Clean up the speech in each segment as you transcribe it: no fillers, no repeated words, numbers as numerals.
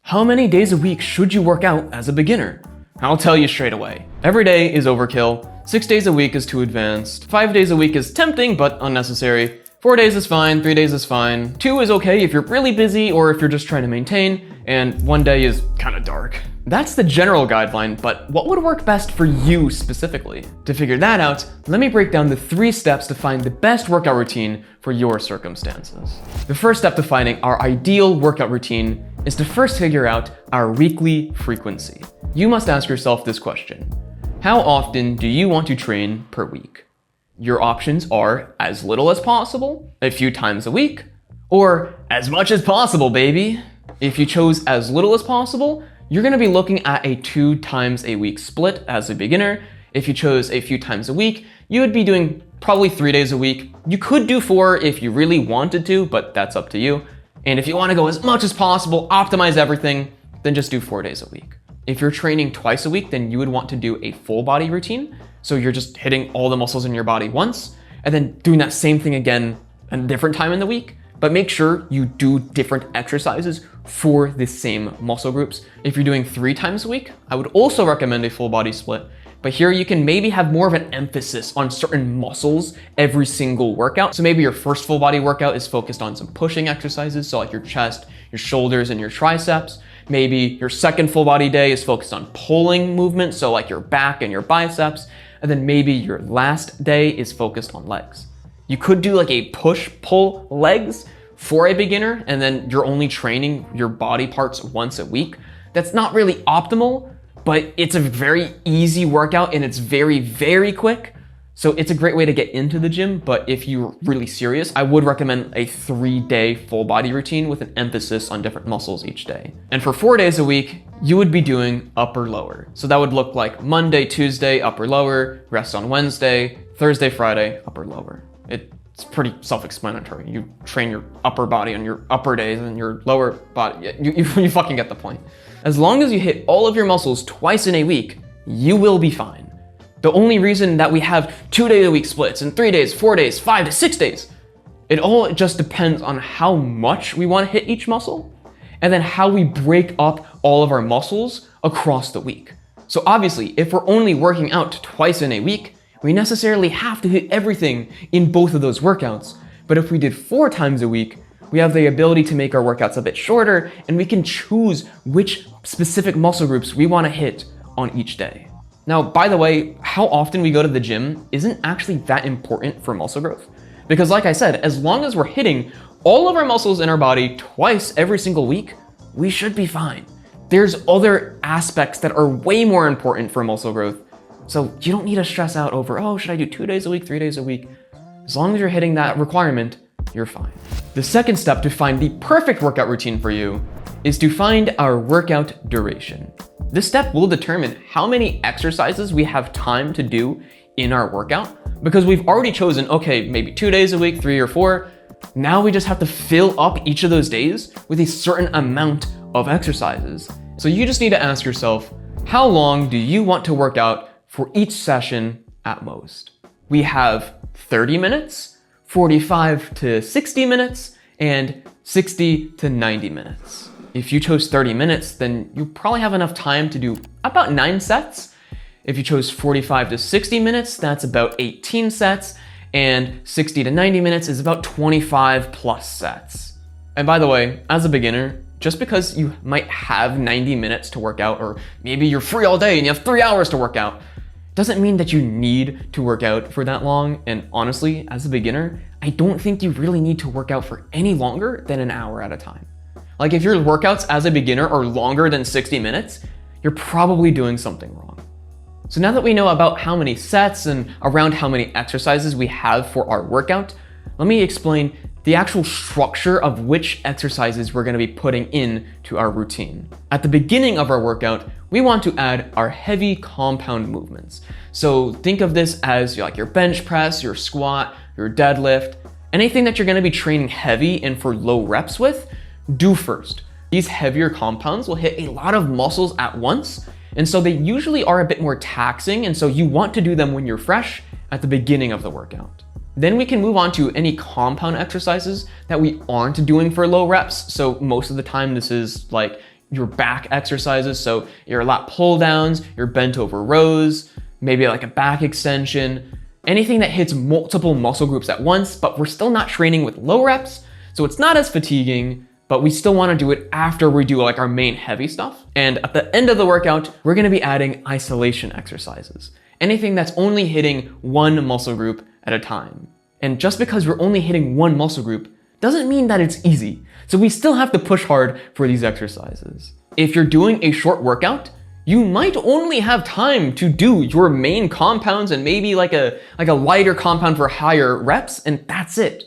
How many days a week should you work out as a beginner? I'll tell you straight away. Every day is overkill, 6 days a week is too advanced, 5 days a week is tempting but unnecessary, 4 days is fine, 3 days is fine, 2 is okay if you're really busy or if you're just trying to maintain, and 1 day is kinda dark. That's the general guideline, but what would work best for you specifically? To figure that out, let me break down the 3 steps to find the best workout routine for your circumstances. The first step to finding our ideal workout routine is to first figure out our weekly frequency. You must ask yourself this question: how often do you want to train per week? Your options are as little as possible, a few times a week, or as much as possible, baby. If you chose as little as possible, you're gonna be looking at a 2 times a week split as a beginner. If you chose a few times a week, you would be doing probably 3 days a week. You could do 4 if you really wanted to, but that's up to you. And if you wanna go as much as possible, optimize everything, then just do 4 days a week. If you're training twice a week, then you would want to do a full body routine. So you're just hitting all the muscles in your body once, and then doing that same thing again at a different time in the week. But make sure you do different exercises for the same muscle groups. If you're doing 3 times a week, I would also recommend a full body split. But here you can maybe have more of an emphasis on certain muscles every single workout. So maybe your first full body workout is focused on some pushing exercises, so like your chest, your shoulders, and your triceps. Maybe your second full body day is focused on pulling movements, so like your back and your biceps. And then maybe your last day is focused on legs. You could do like a push-pull legs for a beginner, and then you're only training your body parts once a week. That's not really optimal, but it's a very easy workout and it's very, very quick. So it's a great way to get into the gym, but if you're really serious, I would recommend a 3-day full body routine with an emphasis on different muscles each day. And for 4 days a week, you would be doing upper lower. So that would look like Monday, Tuesday, upper lower, rest on Wednesday, Thursday, Friday, upper lower. It's pretty self-explanatory. You train your upper body on your upper days and your lower body. You fucking get the point. As long as you hit all of your muscles twice in a week, you will be fine. The only reason that we have 2 day a week splits and 3 days, 4 days, 5 to 6 days, it all just depends on how much we want to hit each muscle and then how we break up all of our muscles across the week. So obviously, if we're only working out twice in a week, we necessarily have to hit everything in both of those workouts. But if we did 4 times a week, we have the ability to make our workouts a bit shorter, and we can choose which specific muscle groups we want to hit on each day. Now, by the way, how often we go to the gym isn't actually that important for muscle growth. Because like I said, as long as we're hitting all of our muscles in our body twice every single week, we should be fine. There's other aspects that are way more important for muscle growth. So you don't need to stress out over, oh, should I do 2 days a week, 3 days a week? As long as you're hitting that requirement, you're fine. The second step to find the perfect workout routine for you is to find our workout duration. This step will determine how many exercises we have time to do in our workout, because we've already chosen, okay, maybe 2 days a week, 3 or 4. Now we just have to fill up each of those days with a certain amount of exercises. So you just need to ask yourself, how long do you want to work out for each session at most? We have 30 minutes, 45 to 60 minutes, and 60 to 90 minutes. If you chose 30 minutes, then you probably have enough time to do about 9 sets. If you chose 45 to 60 minutes, that's about 18 sets, and 60 to 90 minutes is about 25 plus sets. And by the way, as a beginner, just because you might have 90 minutes to work out, or maybe you're free all day and you have 3 hours to work out, doesn't mean that you need to work out for that long. And honestly, as a beginner, I don't think you really need to work out for any longer than an hour at a time. Like if your workouts as a beginner are longer than 60 minutes, you're probably doing something wrong. So now that we know about how many sets and around how many exercises we have for our workout, let me explain the actual structure of which exercises we're gonna be putting in to our routine. At the beginning of our workout, we want to add our heavy compound movements. So think of this as like your bench press, your squat, your deadlift, anything that you're gonna be training heavy and for low reps with, do first. These heavier compounds will hit a lot of muscles at once, and so they usually are a bit more taxing, and so you want to do them when you're fresh at the beginning of the workout. Then we can move on to any compound exercises that we aren't doing for low reps. So most of the time this is like your back exercises. So your lat pull downs, your bent over rows, maybe like a back extension, anything that hits multiple muscle groups at once, but we're still not training with low reps. So it's not as fatiguing, but we still want to do it after we do like our main heavy stuff. And at the end of the workout, we're going to be adding isolation exercises. Anything that's only hitting one muscle group at a time. And just because we're only hitting one muscle group doesn't mean that it's easy. So we still have to push hard for these exercises. If you're doing a short workout, you might only have time to do your main compounds and maybe like a lighter compound for higher reps, and that's it.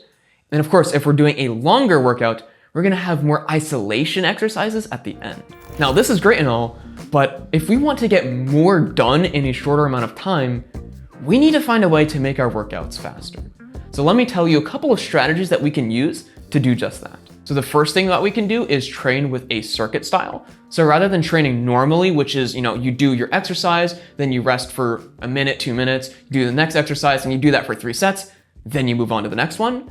And of course, if we're doing a longer workout, we're gonna have more isolation exercises at the end. Now, this is great and all, but if we want to get more done in a shorter amount of time, we need to find a way to make our workouts faster. So let me tell you a couple of strategies that we can use to do just that. So the first thing that we can do is train with a circuit style. So rather than training normally, which is, you do your exercise, then you rest for a minute, 2 minutes, you do the next exercise, and you do that for 3 sets, then you move on to the next one.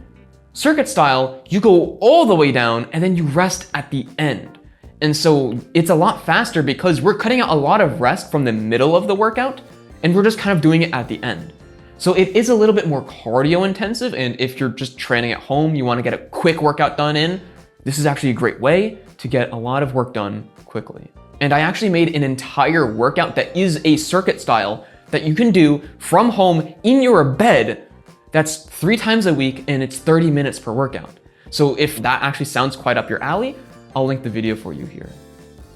Circuit style, you go all the way down and then you rest at the end. And so it's a lot faster because we're cutting out a lot of rest from the middle of the workout and we're just kind of doing it at the end. So it is a little bit more cardio intensive, and if you're just training at home, you want to get a quick workout done in, this is actually a great way to get a lot of work done quickly. And I actually made an entire workout that is a circuit style that you can do from home in your bed. That's 3 times a week and it's 30 minutes per workout. So if that actually sounds quite up your alley, I'll link the video for you here.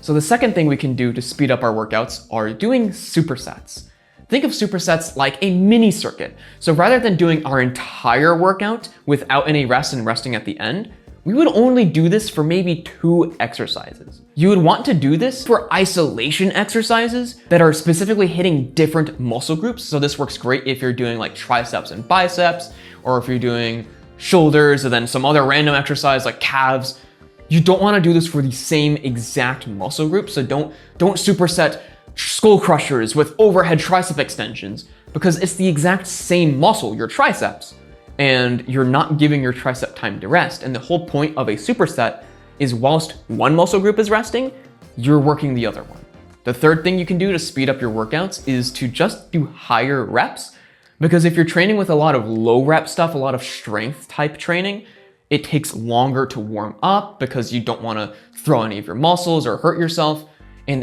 So the second thing we can do to speed up our workouts are doing supersets. Think of supersets like a mini circuit. So rather than doing our entire workout without any rest and resting at the end, we would only do this for maybe 2 exercises. You would want to do this for isolation exercises that are specifically hitting different muscle groups. So this works great if you're doing like triceps and biceps, or if you're doing shoulders and then some other random exercise like calves. You don't want to do this for the same exact muscle group. So don't superset skull crushers with overhead tricep extensions because it's the exact same muscle, your triceps, and you're not giving your tricep time to rest. And the whole point of a superset is whilst one muscle group is resting, you're working the other one. The third thing you can do to speed up your workouts is to just do higher reps, because if you're training with a lot of low rep stuff, a lot of strength type training, it takes longer to warm up because you don't want to throw any of your muscles or hurt yourself, and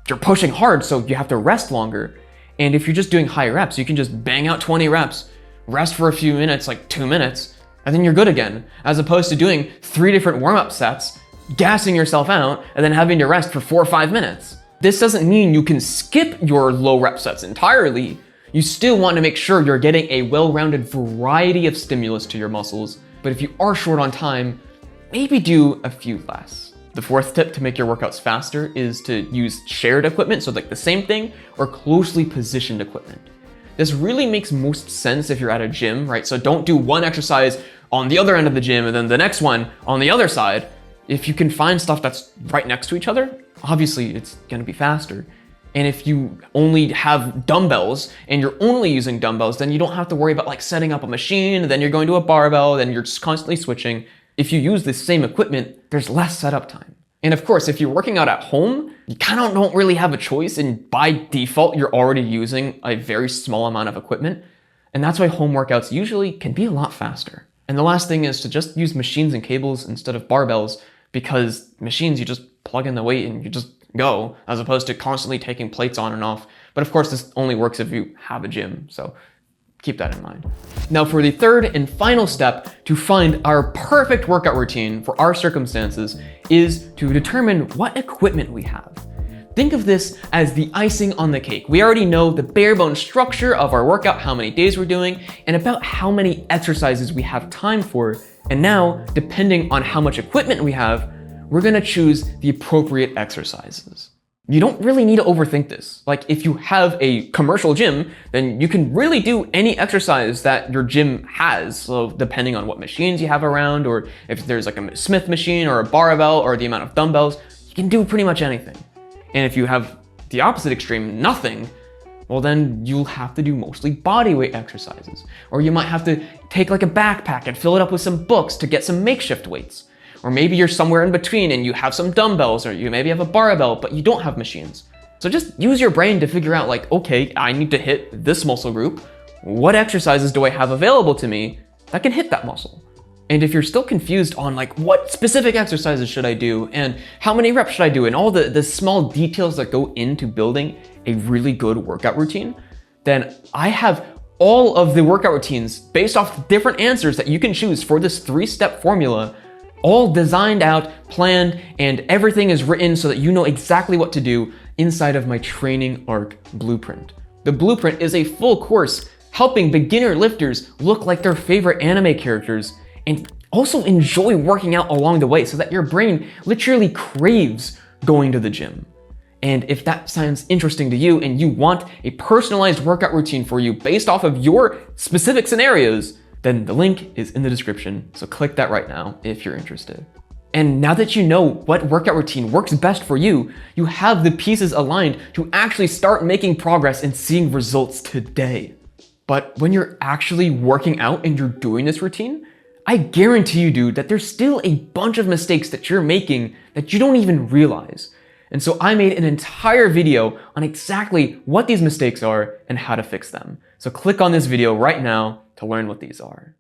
you're pushing hard, so you have to rest longer. And if you're just doing high reps, you can just bang out 20 reps, rest for a few minutes, like 2 minutes, and then you're good again, as opposed to doing 3 different warm-up sets, gassing yourself out, and then having to rest for 4 or 5 minutes. This doesn't mean you can skip your low rep sets entirely. You still want to make sure you're getting a well-rounded variety of stimulus to your muscles, but if you are short on time, maybe do a few less. The fourth tip to make your workouts faster is to use shared equipment, so like the same thing or closely positioned equipment. This really makes most sense if you're at a gym, right? So don't do one exercise on the other end of the gym and then the next one on the other side. If you can find stuff that's right next to each other, obviously it's gonna be faster. And if you only have dumbbells and you're only using dumbbells, then you don't have to worry about like setting up a machine, then you're going to a barbell, then you're just constantly switching. If you use the same equipment, there's less setup time. And of course, if you're working out at home, you kind of don't really have a choice, and by default, you're already using a very small amount of equipment. And that's why home workouts usually can be a lot faster. And the last thing is to just use machines and cables instead of barbells, because machines, you just plug in the weight and you just go, as opposed to constantly taking plates on and off. But of course, this only works if you have a gym, so keep that in mind. Now for the third and final step to find our perfect workout routine for our circumstances is to determine what equipment we have. Think of this as the icing on the cake. We already know the bare bones structure of our workout, how many days we're doing, and about how many exercises we have time for. And now, depending on how much equipment we have, we're gonna choose the appropriate exercises. You don't really need to overthink this. Like if you have a commercial gym, then you can really do any exercise that your gym has. So depending on what machines you have around, or if there's like a Smith machine or a barbell or the amount of dumbbells, you can do pretty much anything. And if you have the opposite extreme, nothing, well then you'll have to do mostly body weight exercises. Or you might have to take like a backpack and fill it up with some books to get some makeshift weights. Or maybe you're somewhere in between and you have some dumbbells, or you maybe have a barbell, but you don't have machines. So just use your brain to figure out like, okay, I need to hit this muscle group. What exercises do I have available to me that can hit that muscle? And if you're still confused on like what specific exercises should I do and how many reps should I do and all the small details that go into building a really good workout routine, then I have all of the workout routines based off different answers that you can choose for this 3-step formula, all designed out, planned, and everything is written so that you know exactly what to do inside of my Training Arc Blueprint. The Blueprint is a full course helping beginner lifters look like their favorite anime characters and also enjoy working out along the way so that your brain literally craves going to the gym. And if that sounds interesting to you and you want a personalized workout routine for you based off of your specific scenarios, then the link is in the description. So click that right now if you're interested. And now that you know what workout routine works best for you, you have the pieces aligned to actually start making progress and seeing results today. But when you're actually working out and you're doing this routine, I guarantee you, dude, that there's still a bunch of mistakes that you're making that you don't even realize. And so I made an entire video on exactly what these mistakes are and how to fix them. So click on this video right now to learn what these are.